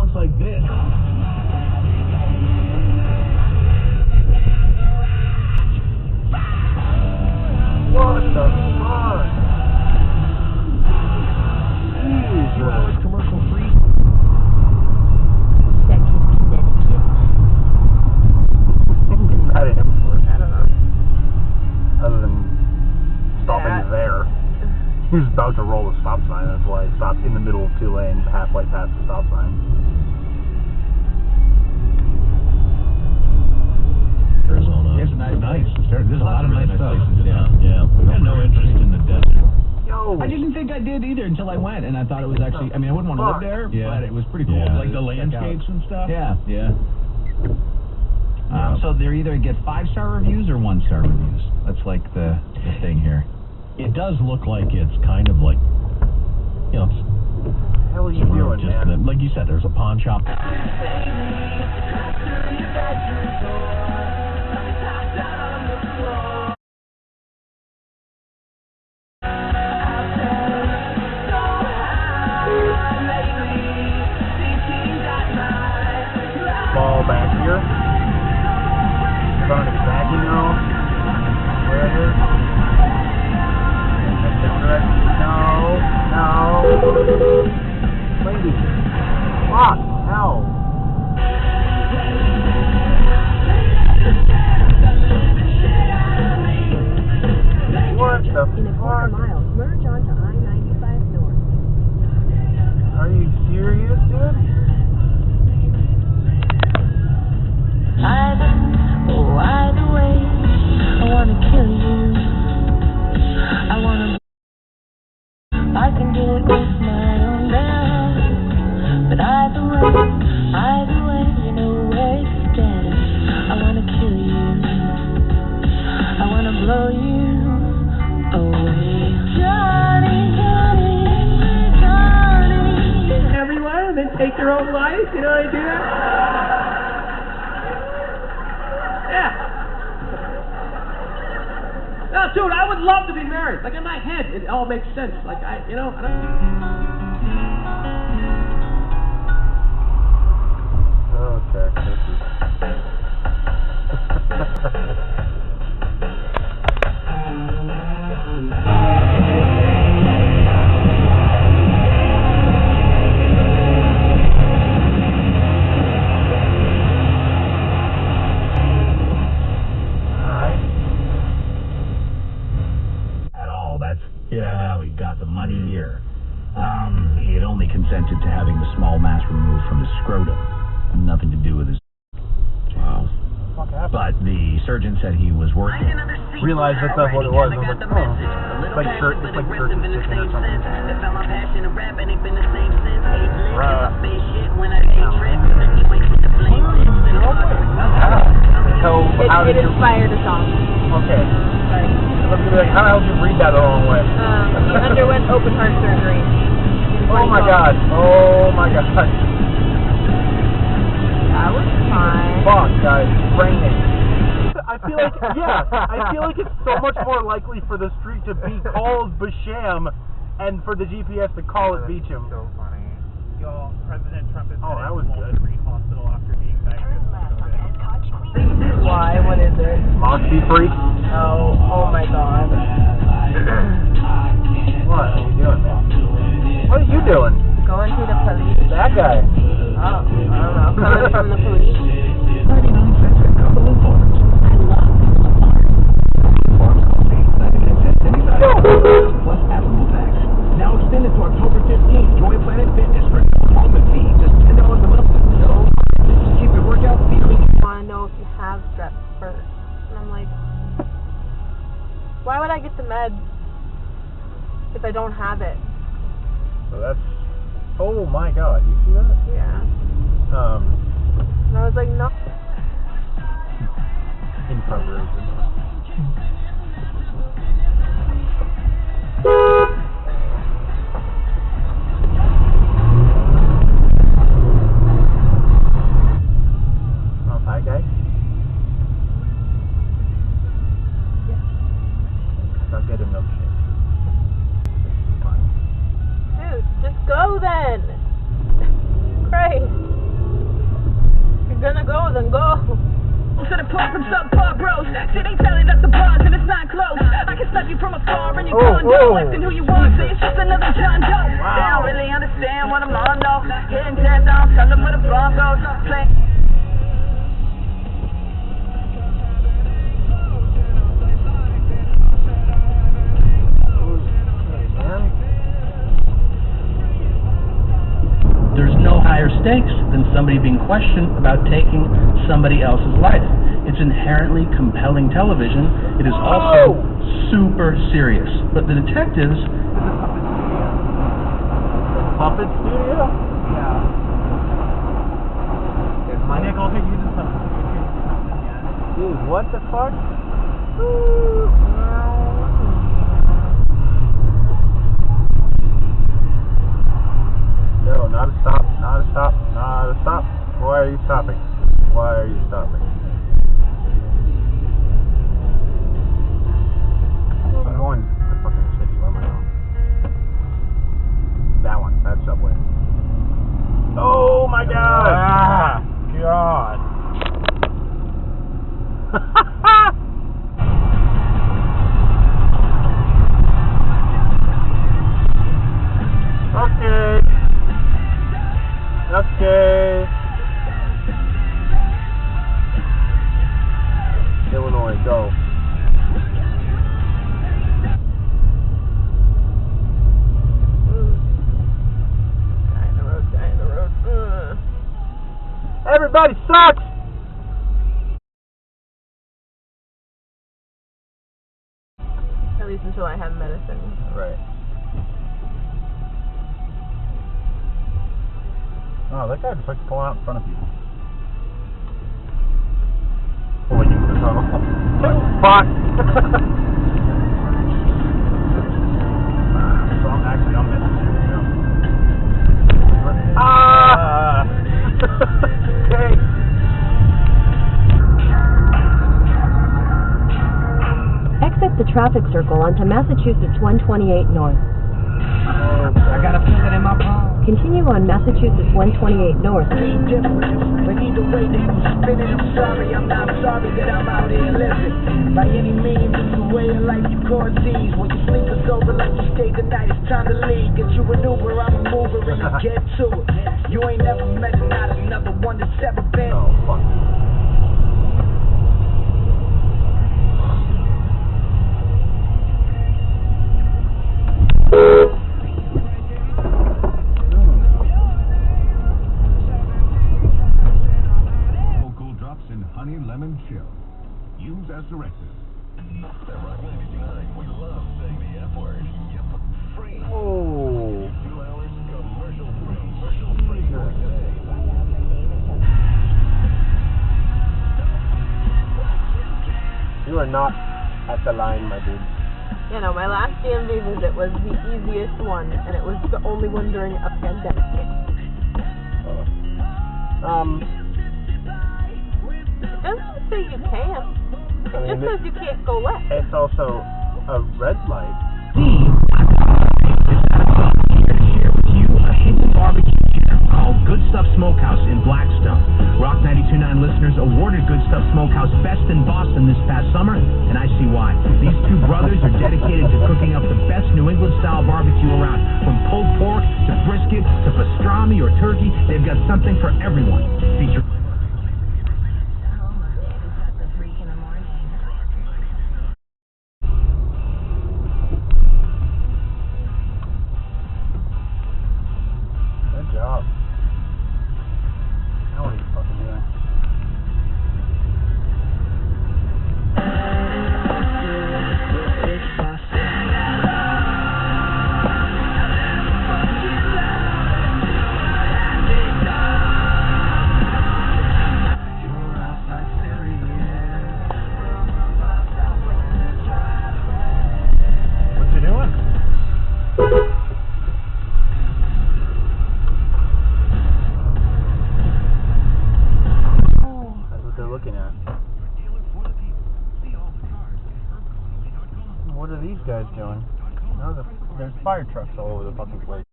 sounds like this. What the fuck? Jesus. Commercial free. That kid's Connecticut. I'm getting mad at him for it. I don't know. Other than stopping there. He was about to roll the stop sign, that's why I stopped in the middle of two lanes, halfway past the stop sign. Arizona. There's nice. There's a lot of nice stuff. Yeah. I had no interest in the desert. Yo! I didn't think I did either until I went, and I thought it was actually, I mean, I wouldn't want to live there, but it was pretty cool. Yeah. Like the landscapes and stuff. Yeah. So they're either get 5-star reviews or 1-star reviews. That's like the thing here. It does look like it's kind of like, you know, What the hell are you doing, just man? like you said, there's a pawn shop. Ball back here. I don't exactly know where it is. No. Lady. Fuck, no. What the In a quarter fuck? mile, merge onto I-95 North. Are you serious, dude? Either way, I wanna kill you. I can do it with my own band. But either way, you know where you stand. I wanna kill you. I wanna blow you away. Johnny. Everyone, then take their own life. You know how to do that? Yeah. No, dude, I would love to be married. Like in my head, it all makes sense. Like I don't. Okay. We got the money here. He had only consented to having the small mass removed from his scrotum. Nothing to do with his... Wow. But the surgeon said he was working. Realized that's not what it was. I was like, oh. It's like church chicken or something. It inspired a song. Okay. Sorry. I was gonna be like, how the hell did you read that the wrong way? He underwent open heart surgery. Oh my god. Oh my god. That was fine. Fuck, guys. Raining. I feel like it's so much more likely for the street to be called Basham and for the GPS to call it Beecham. So funny. Y'all, President Trump is that was Walter good. Reed Hospital after being diagnosed with COVID. Why? What is it? Moxie freak? Oh my god. What are you doing, man? What are you doing? Going to the police. That guy. Oh, I don't know. Coming from the police. 99 cents a couple of farms. I love farms. Farms coffee, 99 cents anytime. Plus Apple Tax. Now extended to October 15th. Joy Planet Fitness for no enrollment fee. Just $10 a month. No. Keep your workout between. I want to know if you have strep first. And I'm like, why would I get the meds if I don't have it? So that's... Oh my god, you see that? Yeah. And I was like, no. In preparation. Oh, hi guys. Yeah. I'll get a milkshake. Dude, just go then. Christ. you're gonna go, then go. To the point from subpar bros. See, they telling us the bars and it's not close. I can stop you from afar and you're going down, asking who you want. Say it's just another John Doe. Wow. They don't really understand what I'm on though. Hitting tear down, tell them where the bomb goes. There's no higher stakes than somebody being questioned about taking somebody else's life. It's inherently compelling television. It is also super serious. But the detectives... Puppet Studio? Yeah. Nick, I'll take you to something. Dude, what the fuck? No, not a stop, not a stop, not a stop. Why are you stopping? Why are you stopping? I'm going to the fucking city. Where am I going? That one, that subway. Oh my god! Ah, God. Okay. Okay. Illinois, go. Guy in the road. Everybody sucks! At least until I have medicine. Right. Oh, that guy just likes pulling out in front of people. Pulling into the tunnel. Fuck! So I'm missing you. Ah! Okay. Exit the traffic circle onto Massachusetts 128 North. I got a feeling in my palm. Continue on Massachusetts 128 North. But either way they can spin it, I'm sorry, I'm not sorry that I'm out here living. By any means, it's the way of life you call Z's. When your sleep is over, like you stayed the night, it's time to leave. Get you an Uber, I'm a mover, and you get to it. You ain't never met not another one that's ever been. Oh, fuck. Cool drops in honey lemon chill. Use as directed. Rock 99, we love saying the F word. Yep, free. Oh. 2 hours commercial free today. You are not at the line, my dude. You know, my last DMV visit was the easiest one, and it was the only one during a pandemic. It doesn't say you can't. It just says you can't go left. It's also a red light. Here to share with you a hidden barbecue here called Good Stuff Smokehouse in Blackstone. Rock 92.9 listeners awarded Good Stuff Smokehouse Best in Boston this past summer, and I see why. These two brothers are dedicated to cooking up the best New England-style barbecue around. From pulled pork to brisket to pastrami or turkey, they've got something for everyone. Feature. Good job. Now what are you fucking doing? What you doing? That's what they're looking at. What are these guys doing? No, there's fire trucks all over the fucking place.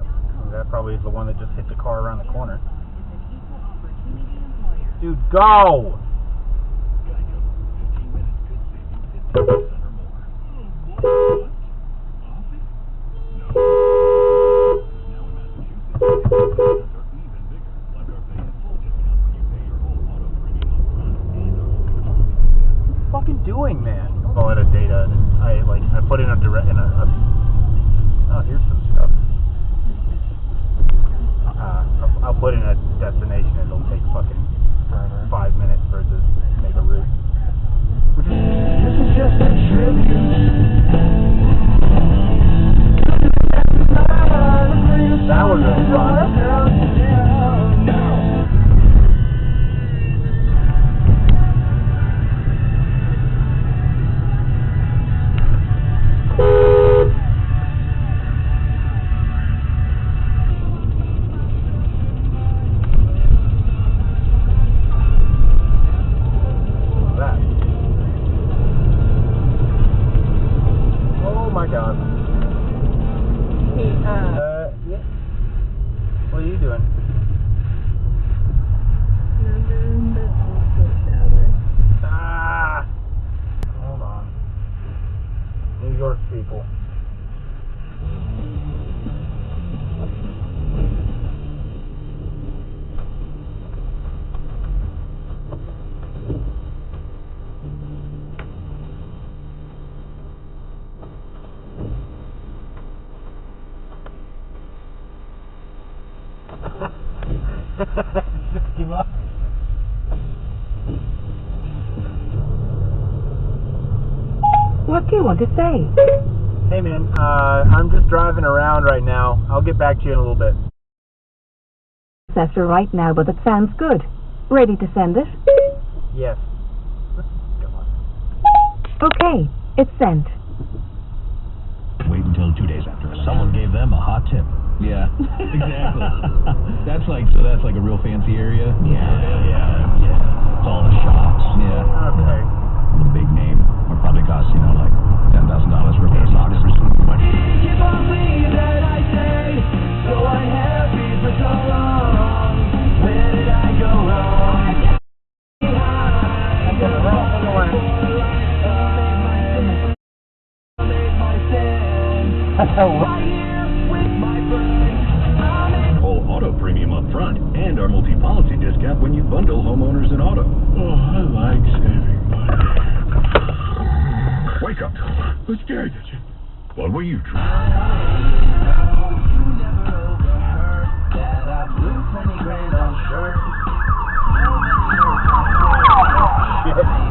Is that That probably is the one that just hit the car around the corner. Dude, go! Fucking doing, man? Call it a data, and I put in a direct oh, here's some stuff. I'll put in a destination, and it'll take fucking 5 minutes versus make a route. This is just a tribute. That was a fun. Yeah. What are you doing? Ah! Hold on. New York people. Just give up. What do you want to say? Hey man, I'm just driving around right now. I'll get back to you in a little bit. Processor right now, but it sounds good. Ready to send it? Yes. Okay, it's sent. Wait until 2 days after someone gave them a hot tip. Yeah, exactly. That's like a real fancy area. Yeah. It's all the shops. Yeah. Okay. The big name will probably cost, like $10,000 for a pair of socks. Keep on me that I say, so unhappy for so long. Where did I go wrong? I'm going the wrong way. Right here with my friends. Full auto premium up front and our multi-policy discount when you bundle homeowners and auto. Oh, I like saving money. Wake up. Who's scared at you? What will you try? You never overheard that I blew 20 grand on shirts. Shit.